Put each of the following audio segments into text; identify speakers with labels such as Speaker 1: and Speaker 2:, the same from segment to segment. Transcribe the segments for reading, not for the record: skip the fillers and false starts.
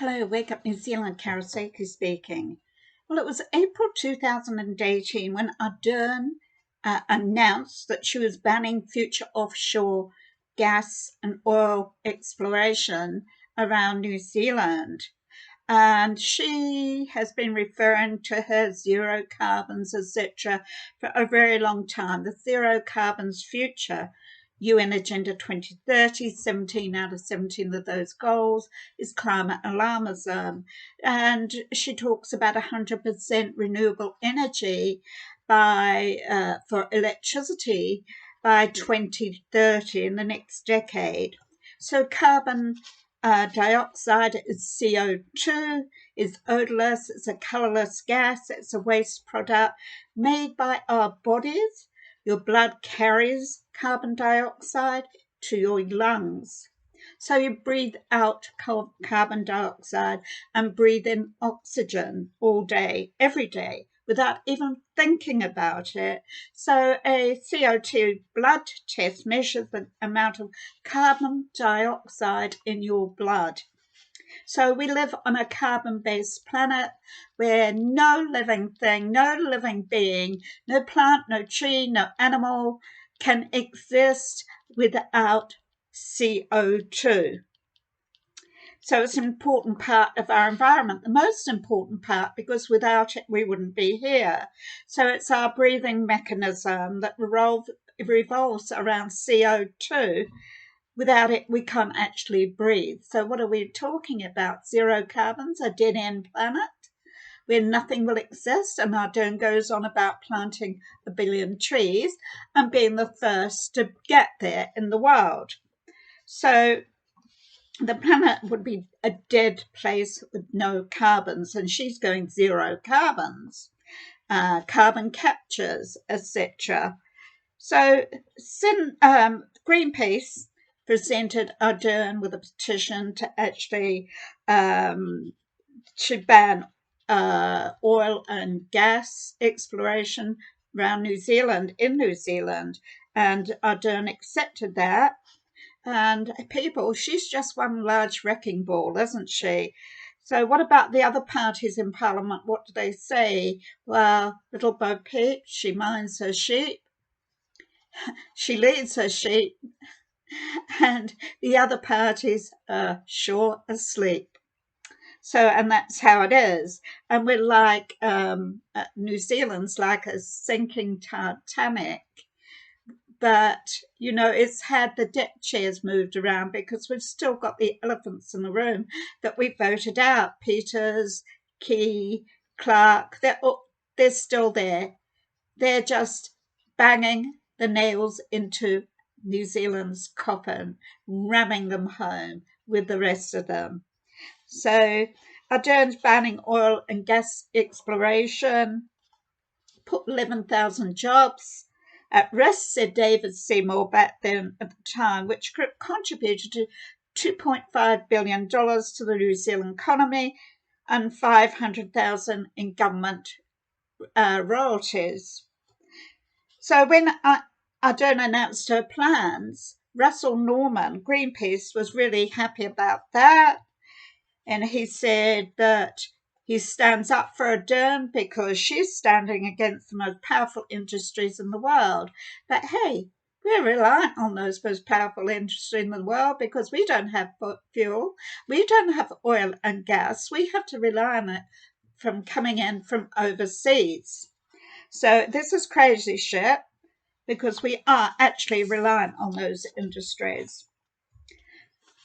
Speaker 1: Hello, Wake Up New Zealand, Karasaki speaking. Well, it was April 2018 when Ardern announced that she was banning future offshore gas and oil exploration around New Zealand. And she has been referring to her zero carbons, etc., for a very long time. The zero carbons future UN Agenda 2030, 17 out of 17 of those goals is climate alarmism. And she talks about 100% renewable energy for electricity by 2030 in the next decade. So carbon dioxide is CO2, is odorless, it's a colourless gas, it's a waste product made by our bodies. Your blood carries carbon dioxide to your lungs. So you breathe out carbon dioxide and breathe in oxygen all day, every day, without even thinking about it. So a CO2 blood test measures the amount of carbon dioxide in your blood. So we live on a carbon-based planet where no living thing, no living being, no plant, no tree, no animal can exist without CO2. So it's an important part of our environment, the most important part, because without it we wouldn't be here. So it's our breathing mechanism that revolves around CO2. Without it, we can't actually breathe. So what are we talking about? Zero carbons, a dead-end planet where nothing will exist. And Ardern goes on about planting 1 billion trees and being the first to get there in the world. So the planet would be a dead place with no carbons, and she's going zero carbons, carbon captures, etc. So Greenpeace presented Ardern with a petition to actually to ban oil and gas exploration around New Zealand, in New Zealand, and Ardern accepted that. And she's just one large wrecking ball, isn't she? So what about the other parties in Parliament? What do they say? Well, little Bo Peep, she minds her sheep, she leads her sheep, and the other parties are sure asleep. So, and that's how it is. And we're like, New Zealand's like a sinking Titanic. But, you know, it's had the deck chairs moved around because we've still got the elephants in the room that we voted out. Peters, Key, Clark, they're still there. They're just banging the nails into New Zealand's coffin, ramming them home with the rest of them. So Ardern's banning oil and gas exploration, put 11,000 jobs at risk, said David Seymour back then at the time, which contributed to $2.5 billion to the New Zealand economy and 500,000 in government royalties. So when Ardern announced her plans, Russell Norman, Greenpeace, was really happy about that. And he said that he stands up for Ardern because she's standing against the most powerful industries in the world. But hey, we're reliant on those most powerful industries in the world because we don't have fuel. We don't have oil and gas. We have to rely on it from coming in from overseas. So this is crazy shit because we are actually reliant on those industries.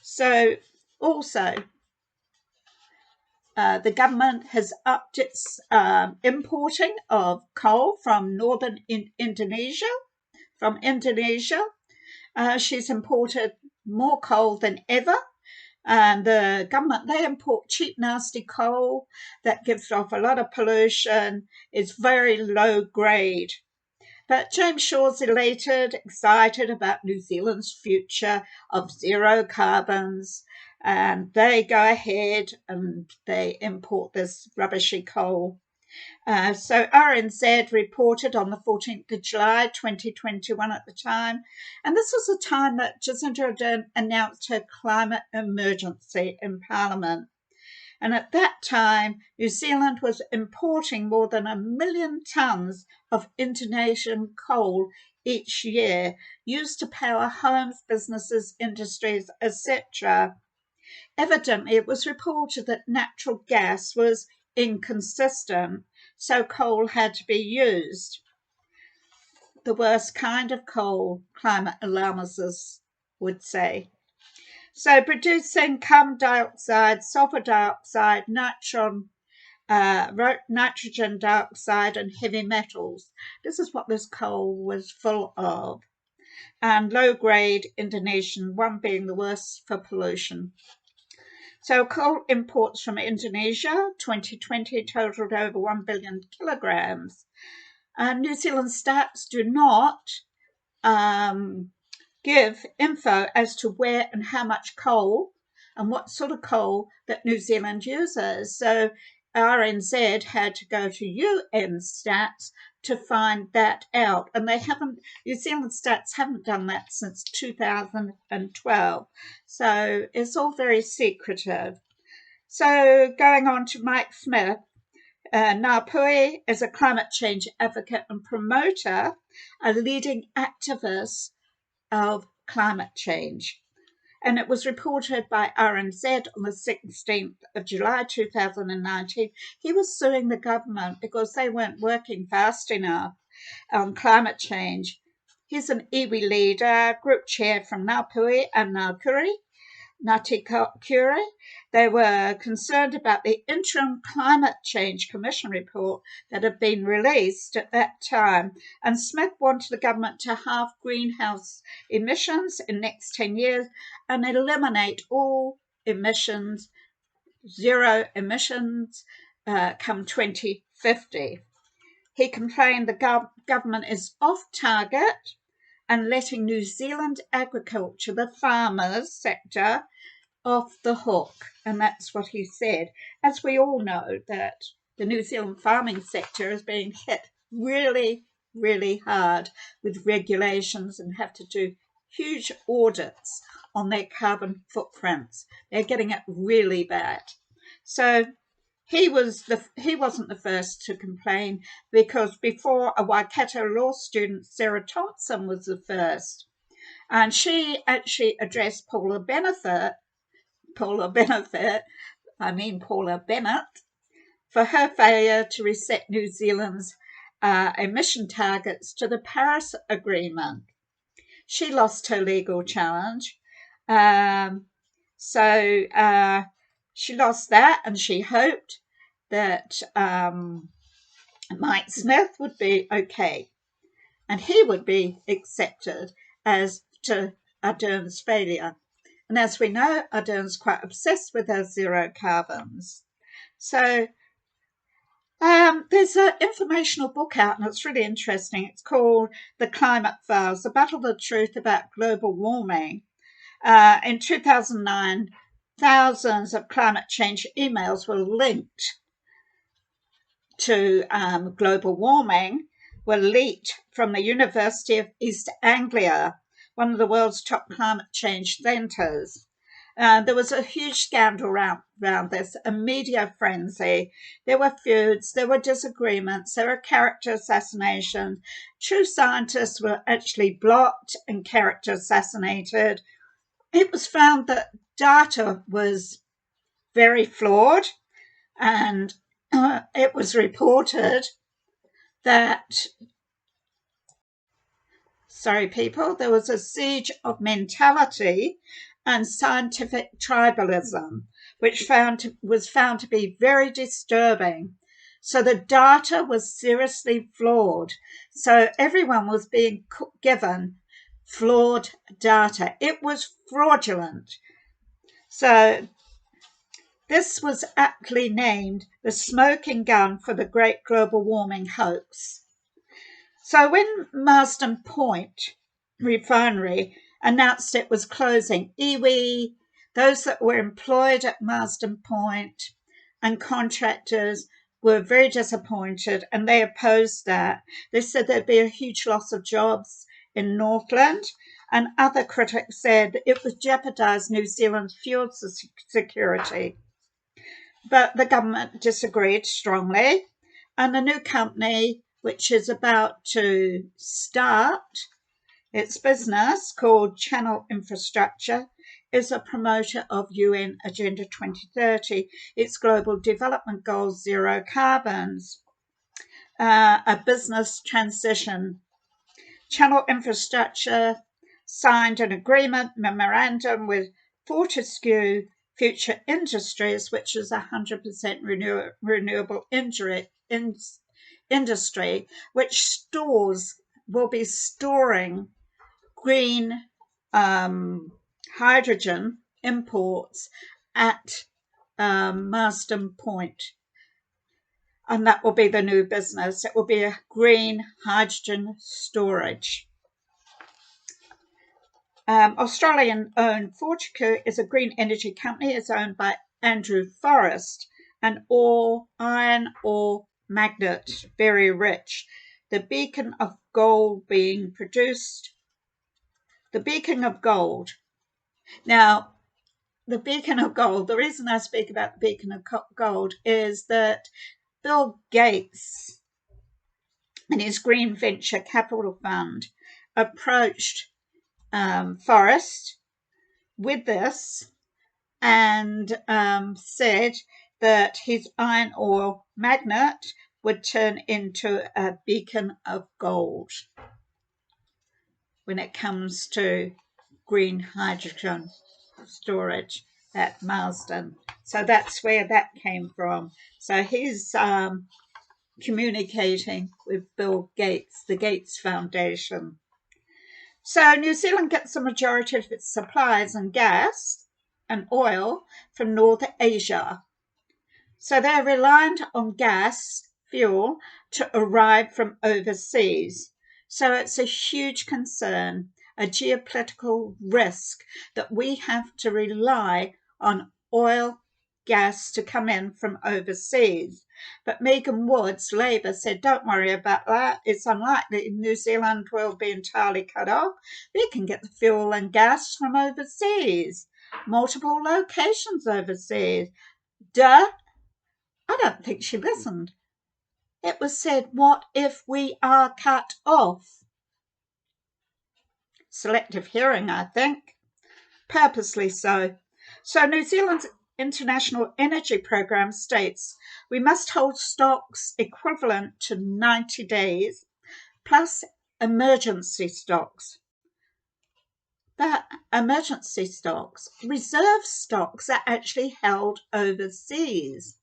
Speaker 1: So also, the government has upped its importing of coal from northern Indonesia. She's imported more coal than ever. And the government, they import cheap, nasty coal that gives off a lot of pollution. It's very low grade. But James Shaw's elated, excited about New Zealand's future of zero carbons. And they go ahead and they import this rubbishy coal. So RNZ reported on the 14th of July 2021 at the time, and this was the time that Jacinda Ardern announced her climate emergency in Parliament. And at that time, New Zealand was importing more than 1 million tonnes of Indonesian coal each year, used to power homes, businesses, industries, etc. Evidently, it was reported that natural gas was inconsistent, so coal had to be used. The worst kind of coal, climate alarmists would say. So producing carbon dioxide, sulfur dioxide, nitrogen dioxide and heavy metals. This is what this coal was full of. And low-grade Indonesian, one being the worst for pollution. So coal imports from Indonesia, 2020, totaled over 1 billion kilograms. New Zealand stats do not give info as to where and how much coal and what sort of coal that New Zealand uses. So RNZ had to go to UN stats to find that out. And New Zealand stats haven't done that since 2012. So it's all very secretive. So going on to Mike Smith, Ngāpuhi is a climate change advocate and promoter, a leading activist of climate change. And it was reported by RNZ on the 16th of July 2019. He was suing the government because they weren't working fast enough on climate change. He's an iwi leader, group chair from Ngāpuhi and Ngāti Kure. They were concerned about the interim Climate Change Commission report that had been released at that time. And Smith wanted the government to halve greenhouse emissions in the next 10 years and eliminate all emissions, zero emissions, come 2050. He complained the government is off target and letting New Zealand agriculture, the farmers sector, off the hook. And that's what he said. As we all know, that the New Zealand farming sector is being hit really, really hard with regulations and have to do huge audits on their carbon footprints. They're getting it really bad. So he wasn't the first to complain, because before, a Waikato law student, Sarah Thompson, was the first. And she actually addressed Paula Bennett, for her failure to reset New Zealand's emission targets to the Paris Agreement. She lost her legal challenge. She lost that, and she hoped that Mike Smith would be okay and he would be accepted as to Ardern's failure. And as we know, Ardern's quite obsessed with her zero carbons. So there's an informational book out, and it's really interesting. It's called The Climate Files, The Battle of the Truth About Global Warming. In 2009, thousands of climate change emails were linked to global warming, were leaked from the University of East Anglia, one of the world's top climate change centres. There was a huge scandal around this, a media frenzy. There were feuds, there were disagreements, there were character assassinations. True scientists were actually blocked and character assassinated. It was found that data was very flawed, and it was reported that, there was a siege of mentality and scientific tribalism, which was found to be very disturbing. So the data was seriously flawed. So everyone was being given flawed data. It was fraudulent. So this was aptly named the smoking gun for the Great Global Warming hoax. So when Marsden Point refinery announced it was closing, iwi, those that were employed at Marsden Point, and contractors were very disappointed, and they opposed that. They said there'd be a huge loss of jobs in Northland, and other critics said it would jeopardise New Zealand's fuel security. but the government disagreed strongly, and the new company, which is about to start its business, called Channel Infrastructure, is a promoter of UN Agenda 2030, its global development goals, zero carbons, a business transition. Channel Infrastructure signed an agreement memorandum with Fortescue Future Industries, which is 100% renewable industry, which will be storing green hydrogen imports at Marsden Point. And that will be the new business. It will be a green hydrogen storage. Australian-owned Fortescue is a green energy company. It's owned by Andrew Forrest, an iron ore magnate, very rich. The beacon of gold being produced. The beacon of gold. Now, the beacon of gold, the reason I speak about the beacon of gold is that Bill Gates and his Green Venture Capital Fund approached Forrest with this and said that his iron ore magnet would turn into a beacon of gold when it comes to green hydrogen storage at Marsden. So that's where that came from. So he's communicating with Bill Gates, the Gates Foundation. So New Zealand gets the majority of its supplies and gas and oil from North Asia. So they're reliant on gas fuel to arrive from overseas. So it's a huge concern, a geopolitical risk that we have to rely on oil, gas to come in from overseas. But Megan Woods, Labour, said, don't worry about that. It's unlikely New Zealand will be entirely cut off. We can get the fuel and gas from overseas, multiple locations overseas. Duh. I don't think she listened. It was said, what if we are cut off? Selective hearing, I think. Purposely so. So New Zealand's International Energy Programme states we must hold stocks equivalent to 90 days plus emergency stocks. But emergency stocks, reserve stocks, are actually held overseas.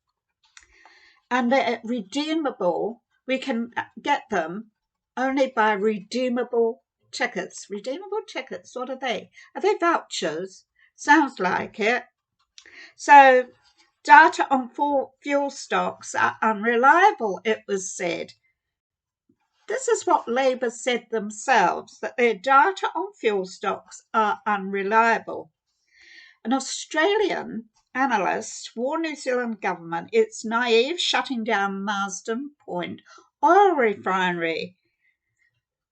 Speaker 1: And they're redeemable. We can get them only by redeemable tickets. Redeemable tickets, what are they? Are they vouchers? Sounds like it. So data on fuel stocks are unreliable, it was said. This is what Labour said themselves, that their data on fuel stocks are unreliable. An Australian analyst warned New Zealand government it's naive shutting down Marsden Point oil refinery.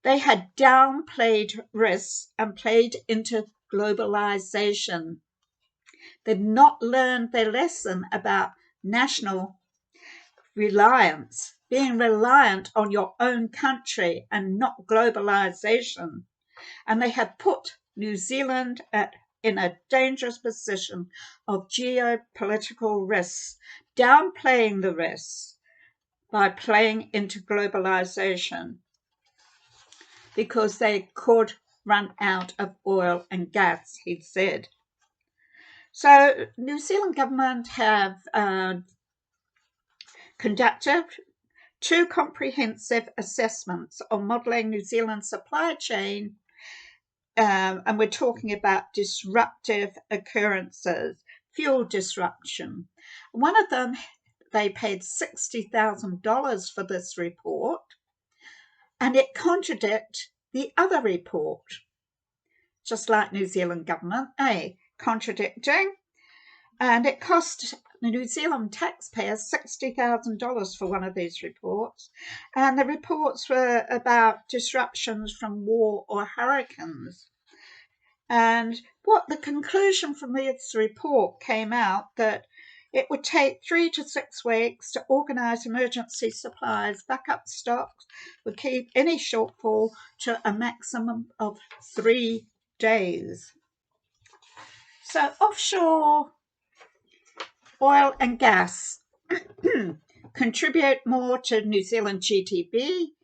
Speaker 1: They had downplayed risks and played into globalisation. They'd not learned their lesson about national reliance, being reliant on your own country and not globalisation. And they had put New Zealand in a dangerous position of geopolitical risks, downplaying the risks by playing into globalisation because they could run out of oil and gas, he said. So New Zealand government have conducted 2 comprehensive assessments on modelling New Zealand's supply chain, and we're talking about disruptive occurrences, fuel disruption. One of them, they paid $60,000 for this report, and it contradicts the other report. Just like New Zealand government, contradicting. And it cost the New Zealand taxpayers $60,000 for one of these reports. And the reports were about disruptions from war or hurricanes. And what the conclusion from this report came out that It would take 3 to 6 weeks to organise emergency supplies, backup stocks, would keep any shortfall to a maximum of 3 days. So offshore oil and gas contribute more to New Zealand GDP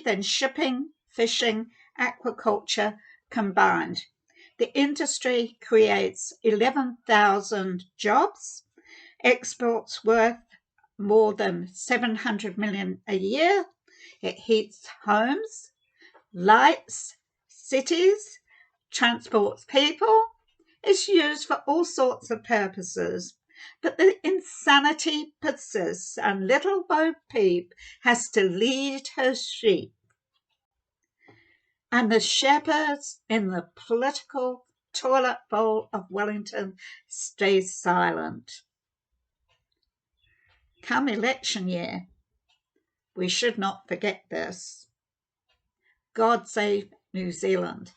Speaker 1: than shipping, fishing, aquaculture combined. The industry creates 11,000 jobs, exports worth more than 700 million a year. It heats homes, lights cities, transports people. It's used for all sorts of purposes. But the insanity persists, and little Bo Peep has to lead her sheep. And the shepherds in the political toilet bowl of Wellington stay silent. Come election year, we should not forget this. God save New Zealand.